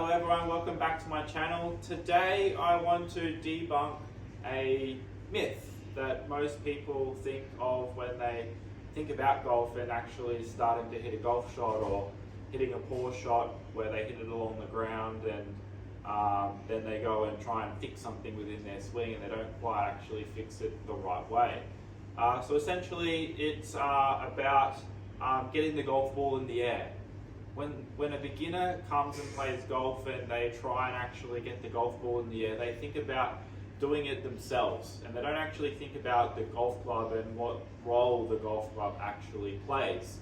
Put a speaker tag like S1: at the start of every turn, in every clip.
S1: Hello everyone, welcome back to my channel. Today I want to debunk a myth that most people think of when they think about golf and actually starting to hit a golf shot or hitting a poor shot where they hit it along the ground and then they go and try and fix something within their swing and they don't quite actually fix it the right way. So essentially it's about getting the golf ball in the air. When a beginner comes and plays golf and they try and actually get the golf ball in the air, they think about doing it themselves and they don't actually think about the golf club and what role the golf club actually plays.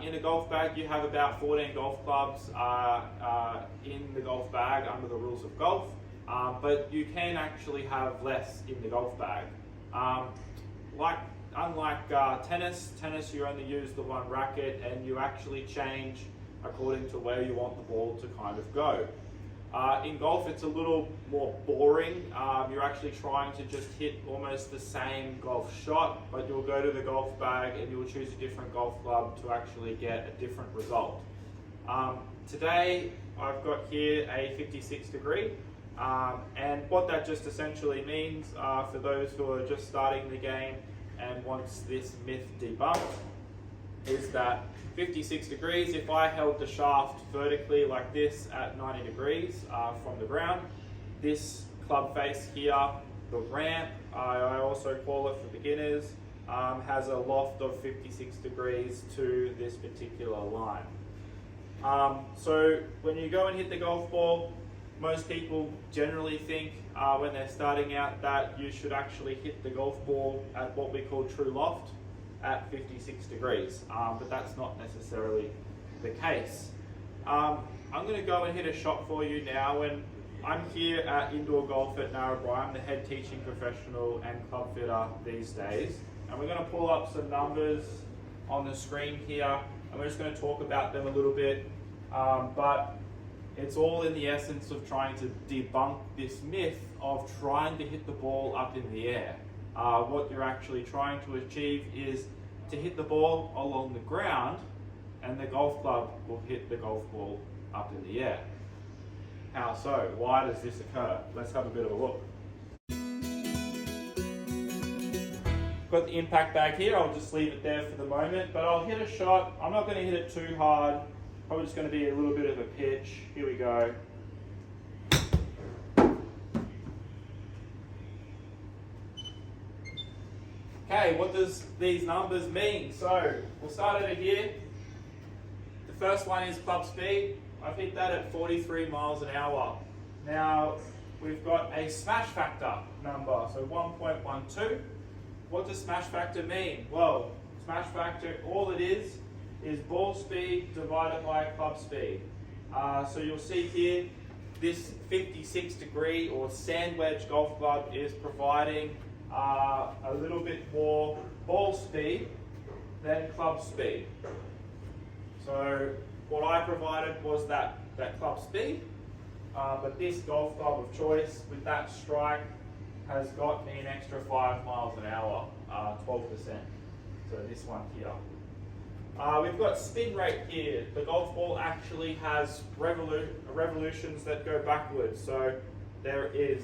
S1: In a golf bag you have about 14 golf clubs in the golf bag under the rules of golf, but you can actually have less in the golf bag. Unlike tennis you only use the one racket and you actually change according to where you want the ball to kind of go. In golf it's a little more boring. You're actually trying to just hit almost the same golf shot, but you'll go to the golf bag and you'll choose a different golf club to actually get a different result. Today I've got here a 56 degree. And what that just essentially means for those who are just starting the game and wants this myth debunked is that 56 degrees, if I held the shaft vertically like this at 90 degrees from the ground, this club face here, the ramp, I also call it for beginners, has a loft of 56 degrees to this particular line. So when you go and hit the golf ball, most people generally think when they're starting out that you should actually hit the golf ball at what we call true loft at 56 degrees, but that's not necessarily the case. I'm going to go and hit a shot for you now, and I'm here at Indoor Golf at Narrabri. I'm the head teaching professional and club fitter these days, and we're going to pull up some numbers on the screen here and we're just going to talk about them a little bit, but it's all in the essence of trying to debunk this myth of trying to hit the ball up in the air. What you're actually trying to achieve is to hit the ball along the ground and the golf club will hit the golf ball up in the air. How so? Why does this occur? Let's have a bit of a look. Got the impact bag here, I'll just leave it there for the moment, but I'll hit a shot. I'm not going to hit it too hard. Probably just going to be a little bit of a pitch. Here we go. Okay, what does these numbers mean? So we'll start over here. The first one is club speed. I've hit that at 43 miles an hour. Now we've got a smash factor number, so 1.12. What does smash factor mean? Well, smash factor, all it is ball speed divided by club speed. So you'll see here, this 56 degree or sand wedge golf club is providing a little bit more ball speed than club speed. So what I provided was that club speed, but this golf club of choice with that strike has got me an extra 5 miles an hour, 12%. So this one here. We've got spin rate here. The golf ball actually has revolutions that go backwards. So there is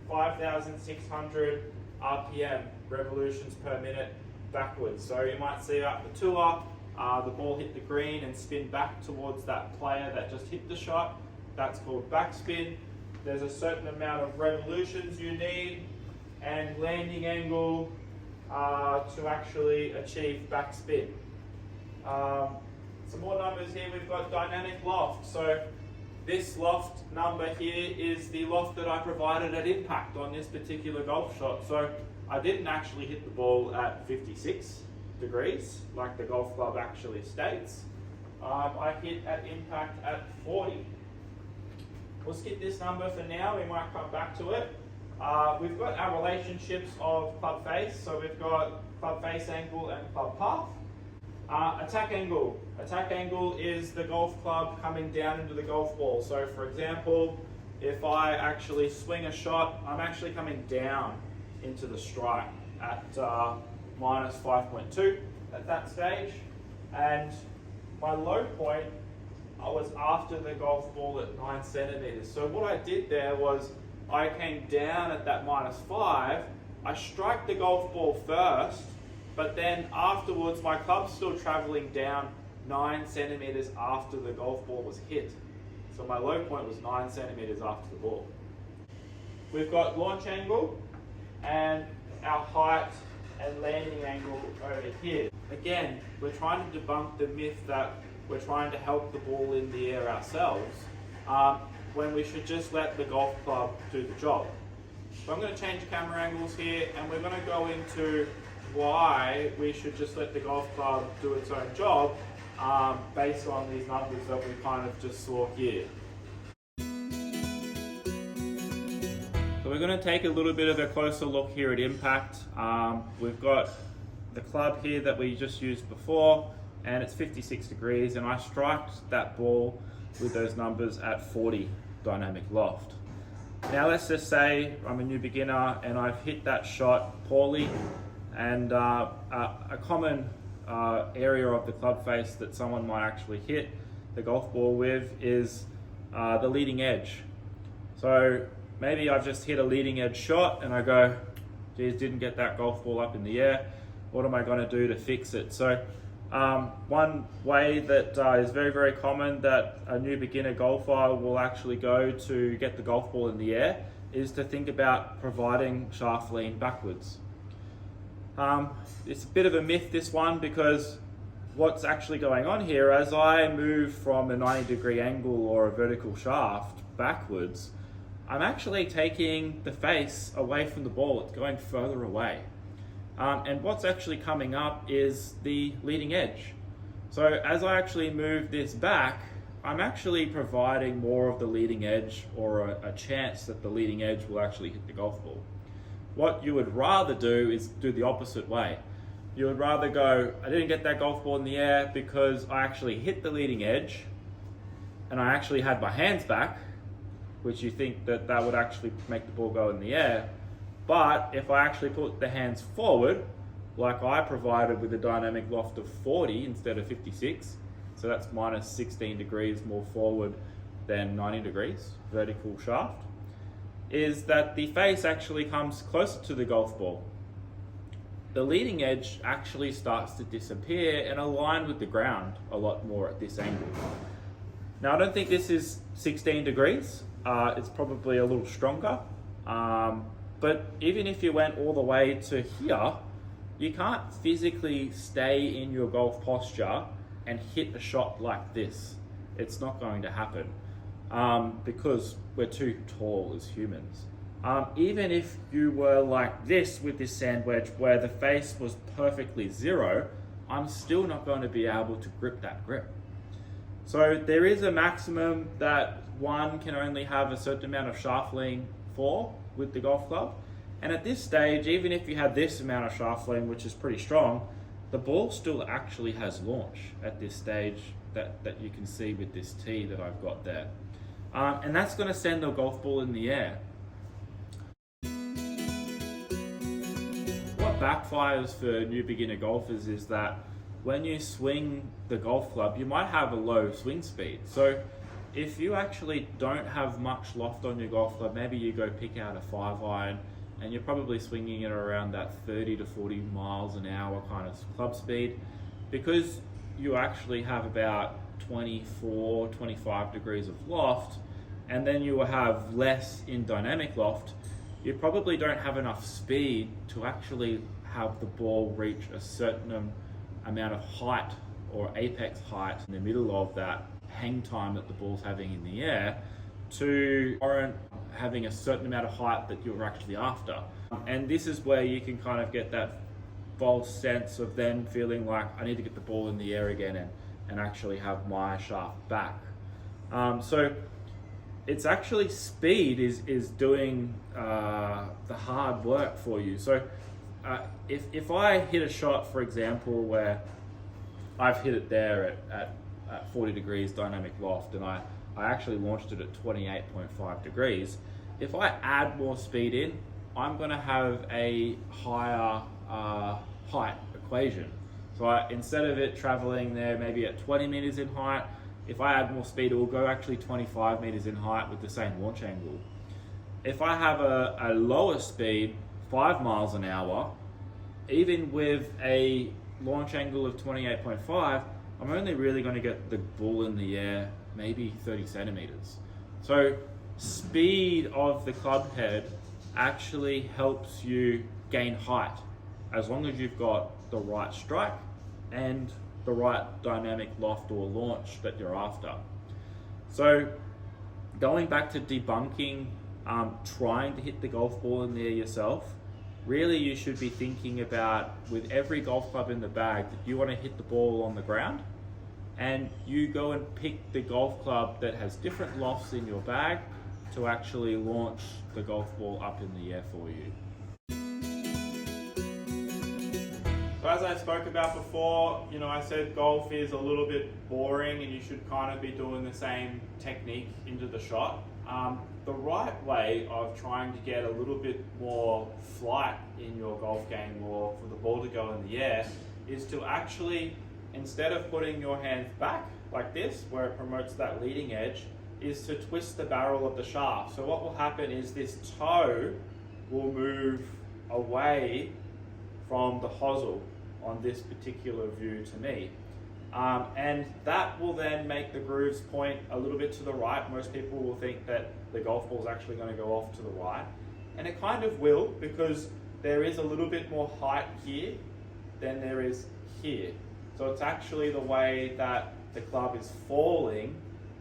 S1: 5,600 RPM, revolutions per minute, backwards. So you might see out the tour, the ball hit the green and spin back towards that player that just hit the shot. That's called backspin. There's a certain amount of revolutions you need and landing angle to actually achieve backspin. Some more numbers here. We've got dynamic loft. So this loft number here is the loft that I provided at impact on this particular golf shot. So I didn't actually hit the ball at 56 degrees like the golf club actually states. I hit at impact at 40. We'll skip this number for now, we might come back to it. We've got our relationships of club face. So we've got club face angle and club path. Attack angle. Attack angle is the golf club coming down into the golf ball. So for example, if I actually swing a shot, I'm actually coming down into the strike at minus 5.2 at that stage. And my low point I was after the golf ball at 9 centimeters. So what I did there was I came down at that -5. I strike the golf ball first, but then afterwards my club's still traveling down 9 centimeters after the golf ball was hit. So my low point was 9 centimeters after the ball. We've got launch angle and our height and landing angle over here. Again, we're trying to debunk the myth that we're trying to help the ball in the air ourselves, when we should just let the golf club do the job. So I'm going to change camera angles here, and we're going to go into why we should just let the golf club do its own job, based on these numbers that we kind of just saw here. So we're going to take a little bit of a closer look here at impact. We've got the club here that we just used before, and it's 56 degrees, and I striked that ball with those numbers at 40 dynamic loft. Now let's just say I'm a new beginner and I've hit that shot poorly, and a common area of the club face that someone might actually hit the golf ball with is the leading edge. So maybe I've just hit a leading edge shot and I go, geez, didn't get that golf ball up in the air. What am I going to do to fix it? So one way that is very, very common that a new beginner golfer will actually go to get the golf ball in the air is to think about providing shaft lean backwards. It's a bit of a myth, this one, because what's actually going on here, as I move from a 90-degree angle or a vertical shaft backwards, I'm actually taking the face away from the ball. It's going further away. And what's actually coming up is the leading edge. So as I actually move this back, I'm actually providing more of the leading edge, or a chance that the leading edge will actually hit the golf ball. What you would rather do is do the opposite way. You would rather go, I didn't get that golf ball in the air because I actually hit the leading edge and I actually had my hands back, which you think that that would actually make the ball go in the air. But if I actually put the hands forward, like I provided with a dynamic loft of 40 instead of 56, so that's minus 16 degrees more forward than 90 degrees, vertical shaft, is that the face actually comes closer to the golf ball. The leading edge actually starts to disappear and align with the ground a lot more at this angle. Now I don't think this is 16 degrees, it's probably a little stronger. But even if you went all the way to here, you can't physically stay in your golf posture and hit a shot like this. It's not going to happen because we're too tall as humans. Even if you were like this with this sand wedge where the face was perfectly zero, I'm still not going to be able to grip that grip. So there is a maximum that one can only have a certain amount of shaft lean for with the golf club. And at this stage, even if you had this amount of shaft lean, which is pretty strong, the ball still actually has launch at this stage that you can see with this tee that I've got there. And that's going to send the golf ball in the air. What backfires for new beginner golfers is that when you swing the golf club, you might have a low swing speed. So if you actually don't have much loft on your golf club, maybe you go pick out a 5-iron and you're probably swinging it around that 30 to 40 miles an hour kind of club speed, because you actually have about 24, 25 degrees of loft, and then you will have less in dynamic loft, you probably don't have enough speed to actually have the ball reach a certain amount of height or apex height in the middle of that hang time that the ball's having in the air to warrant having a certain amount of height that you're actually after. And this is where you can kind of get that false sense of then feeling like I need to get the ball in the air again and actually have my shaft back. So it's actually speed is doing the hard work for you. So if I hit a shot, for example, where I've hit it there at 40 degrees dynamic loft, and I actually launched it at 28.5 degrees. If I add more speed in, I'm going to have a higher height equation. So instead of it traveling there maybe at 20 meters in height, if I add more speed, it will go actually 25 meters in height with the same launch angle. If I have a lower speed, 5 miles an hour, even with a launch angle of 28.5, I'm only really going to get the ball in the air maybe 30 centimeters. So speed of the club head actually helps you gain height as long as you've got the right strike and the right dynamic loft or launch that you're after. So going back to debunking, trying to hit the golf ball in there yourself, really you should be thinking about, with every golf club in the bag, that you want to hit the ball on the ground, and you go and pick the golf club that has different lofts in your bag to actually launch the golf ball up in the air for you. So as I spoke about before, I said golf is a little bit boring and you should kind of be doing the same technique into the shot. The right way of trying to get a little bit more flight in your golf game, or for the ball to go in the air, is to actually, instead of putting your hands back like this, where it promotes that leading edge, is to twist the barrel of the shaft. So what will happen is this toe will move away from the hosel on this particular view to me. And that will then make the grooves point a little bit to the right. Most people will think that the golf ball is actually going to go off to the right. And it kind of will, because there is a little bit more height here than there is here. So it's actually the way that the club is falling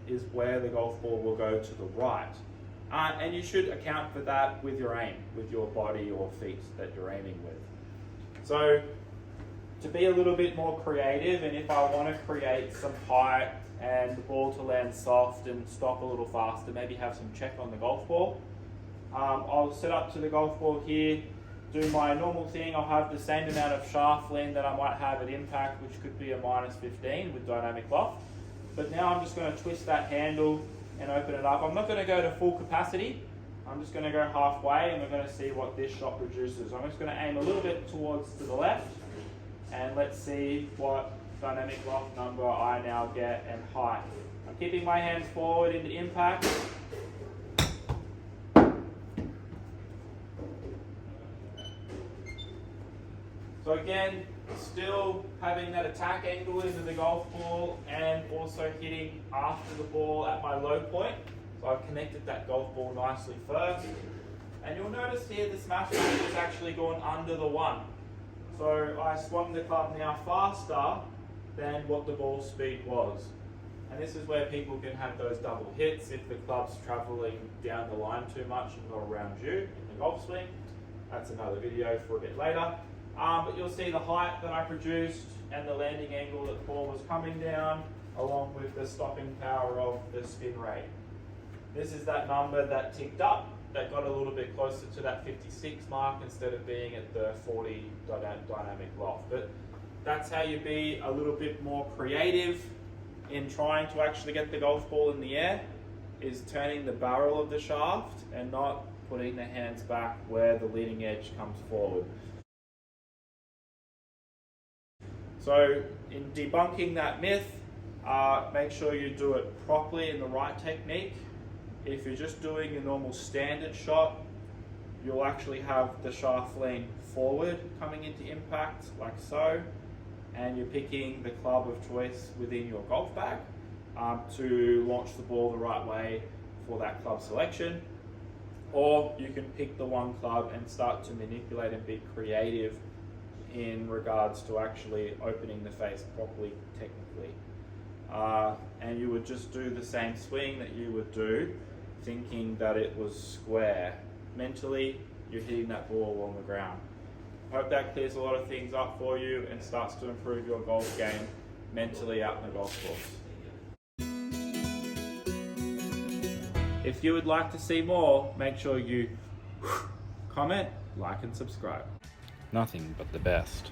S1: is where the golf ball will go to the right. And you should account for that with your aim, with your body or feet that you're aiming with. So to be a little bit more creative, and if I want to create some height and the ball to land soft and stop a little faster, maybe have some check on the golf ball, I'll set up to the golf ball here, do my normal thing. I'll have the same amount of shaft lean that I might have at impact, which could be a -15 with dynamic loft. But now I'm just going to twist that handle and open it up. I'm not going to go to full capacity. I'm just going to go halfway, and we're going to see what this shot produces. I'm just going to aim a little bit towards to the left, and let's see what dynamic loft number I now get and height. I'm keeping my hands forward into impact. So again, still having that attack angle into the golf ball and also hitting after the ball at my low point. So I've connected that golf ball nicely first. And you'll notice here the smash rate is actually going under the 1. So I swung the club now faster than what the ball speed was. And this is where people can have those double hits if the club's traveling down the line too much and not around you in the golf swing. That's another video for a bit later. But you'll see the height that I produced and the landing angle that the ball was coming down, along with the stopping power of the spin rate. This is that number that ticked up, that got a little bit closer to that 56 mark instead of being at the 40 dynamic loft. But that's how you be a little bit more creative in trying to actually get the golf ball in the air, is turning the barrel of the shaft and not putting the hands back where the leading edge comes forward. So in debunking that myth, make sure you do it properly in the right technique. If you're just doing a normal standard shot, you'll actually have the shaft lean forward coming into impact like so, and you're picking the club of choice within your golf bag to launch the ball the right way for that club selection. Or you can pick the one club and start to manipulate and be creative in regards to actually opening the face properly technically. And you would just do the same swing that you would do, thinking that it was square. Mentally, you're hitting that ball on the ground. Hope that clears a lot of things up for you and starts to improve your golf game mentally out in the golf course. If you would like to see more, make sure you comment, like and subscribe.
S2: Nothing but the best.